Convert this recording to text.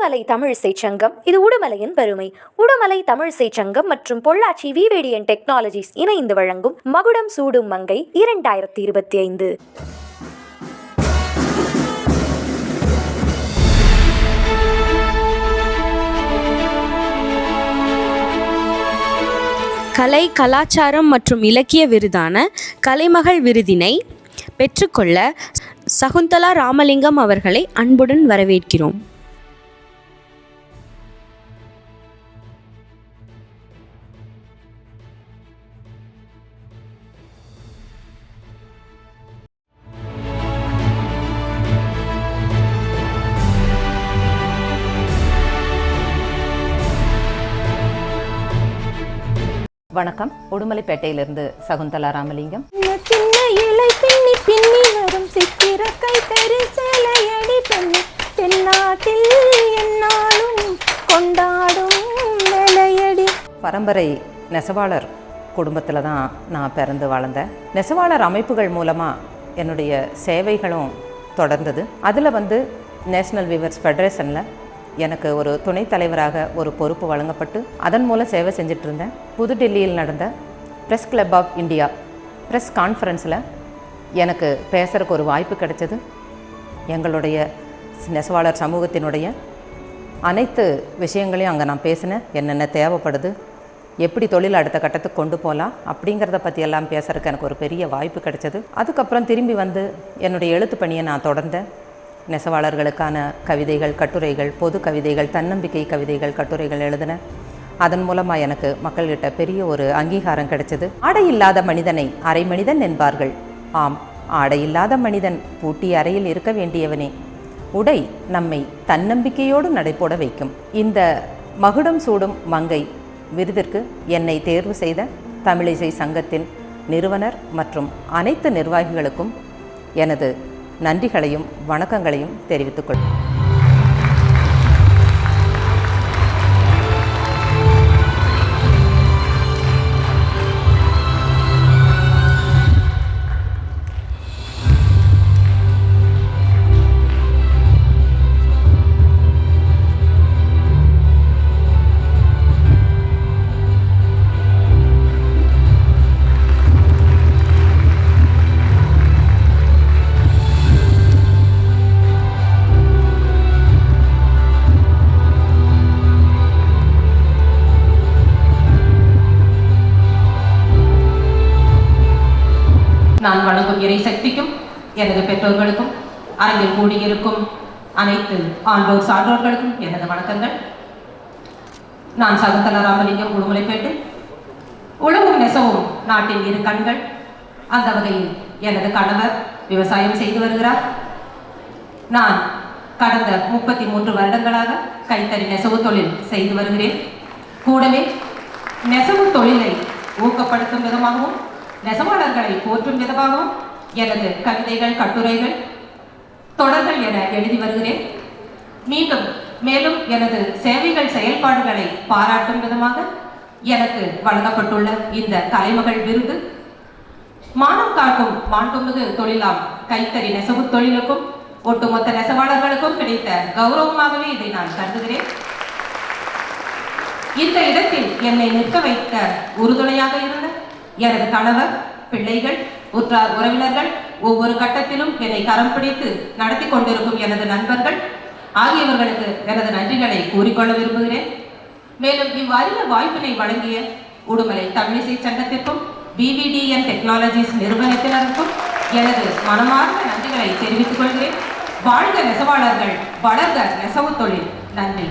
உடுமலை தமிழிசை சங்கம். இது உடுமலையின் பெருமை. உடுமலை தமிழிசை சங்கம் மற்றும் பொள்ளாச்சி விவேடியன் டெக்னாலஜிஸ் இணைந்து வழங்கும் மகுடம் சூடும் மங்கை 2025. கலை, கலாச்சாரம் மற்றும் இலக்கிய விருதான கலைமகள் விருதினை பெற்றுக்கொள்ள சகுந்தலா ராமலிங்கம் அவர்களை அன்புடன் வரவேற்கிறோம். வணக்கம். உடுமலைப்பேட்டையிலிருந்து சகுந்தலா ராமலிங்கம். சின்ன இலை பின்னி பின்னி வரும் சித்திரக்கை கரிசலையடி பெண்ணு தென்னாட்டில் என்னாலும் கொண்டாடும் வேலையடி. பரம்பரை நெசவாளர் குடும்பத்தில் தான் நான் பிறந்து வளர்ந்தேன். நெசவாளர் அமைப்புகள் மூலமாக என்னுடைய சேவைகளும் தொடர்ந்தது. அதில் நேஷ்னல் வீவர்ஸ் ஃபெடரேஷனில் எனக்கு ஒரு துணைத் தலைவராக ஒரு பொறுப்பு வழங்கப்பட்டு அதன் மூலம் சேவை செஞ்சுட்டு இருந்தேன். புதுடெல்லியில் நடந்த press club of India press கான்ஃபரன்ஸில் எனக்கு பேசுகிறக்கு ஒரு வாய்ப்பு கிடைச்சது. எங்களுடைய நெசவாளர் சமூகத்தினுடைய அனைத்து விஷயங்களையும் அங்கே நான் பேசினேன். என்னென்ன தேவைப்படுது, எப்படி தொழில் அடுத்த கட்டத்துக்கு கொண்டு போகலாம் அப்படிங்கிறத பற்றியெல்லாம் பேசுகிறதுக்கு எனக்கு ஒரு பெரிய வாய்ப்பு கிடைச்சது. அதுக்கப்புறம் திரும்பி என்னுடைய எழுத்து பணியை நான் தொடர்ந்தேன். நெசவாளர்களுக்கான கவிதைகள், கட்டுரைகள், பொது கவிதைகள், தன்னம்பிக்கை கவிதைகள், கட்டுரைகள் எழுதினேன். அதன் மூலமாக எனக்கு மக்கள்கிட்ட பெரிய ஒரு அங்கீகாரம் கிடைச்சது. ஆடை இல்லாத மனிதனை அரை மனிதன் என்பார்கள். ஆம், ஆடை இல்லாத மனிதன் பூட்டிய அறையில் இருக்க வேண்டியவனே. உடை நம்மை தன்னம்பிக்கையோடு நடைபோட வைக்கும். இந்த மகுடம் சூடும் மங்கை விருதிற்கு என்னை தேர்வு செய்த தமிழிசை சங்கத்தின் நிறுவனர் மற்றும் அனைத்து நிர்வாகிகளுக்கும் எனது நன்றிகளையும் வணக்கங்களையும் தெரிவித்துக் கொள்கிறேன். நான் வணங்கும் இறை சக்திக்கும் எனது பெற்றோர்களுக்கும் அரங்கில் கூடியிருக்கும் அனைத்து ஆண்டோர் சான்றோர்களுக்கும் எனது வணக்கங்கள். நான் சகுந்தலா ராமலிங்கம், உடுமலைப்பேட்டை. உழவும் நெசவும் நாட்டின் இரு கண்கள். அந்த வகையில் எனது கணவர் விவசாயம் செய்து வருகிறார். நான் கடந்த 33 வருடங்களாக கைத்தறி நெசவு தொழில் செய்து வருகிறேன். கூடவே நெசவு தொழிலை ஊக்கப்படுத்தும் விதமாகவும் நெசவாளர்களை போற்றும் விதமாகவும் எனது கவிதைகள், கட்டுரைகள், தொடர்கள் என எழுதி வருகிறேன். மேலும் எனது சேவைகள், செயல்பாடுகளை பாராட்டும் விதமாக எனக்கு வழங்கப்பட்டுள்ள இந்த கலைமகள் விருது மானம் காட்டும் மாண்புமிகு தொழிலாம் கைத்தறி நெசவு தொழிலுக்கும் ஒட்டுமொத்த நெசவாளர்களுக்கும் கிடைத்த கௌரவமாகவே இதை நான் கருதுகிறேன். இந்த இடத்தில் என்னை நிற்க வைக்க உறுதுணையாக இருந்த எனது கணவர், பிள்ளைகள், உற்றார் உறவினர்கள், ஒவ்வொரு கட்டத்திலும் என்னை கரம் பிடித்து நடத்தி கொண்டிருக்கும் எனது நண்பர்கள் ஆகியவர்களுக்கு எனது நன்றிகளை கூறிக்கொள்ள விரும்புகிறேன். மேலும் இவ்வறிய வாய்ப்பினை வழங்கிய உடுமலை தமிழிசை சங்கத்திற்கும் விவிடிஎன் டெக்னாலஜிஸ் நிறுவனத்தினருக்கும் எனது மனமார்ந்த நன்றிகளை தெரிவித்துக் கொள்கிறேன். வாழ்க நெசவாளர்கள், வளர்க நெசவு தொழில். நன்றி.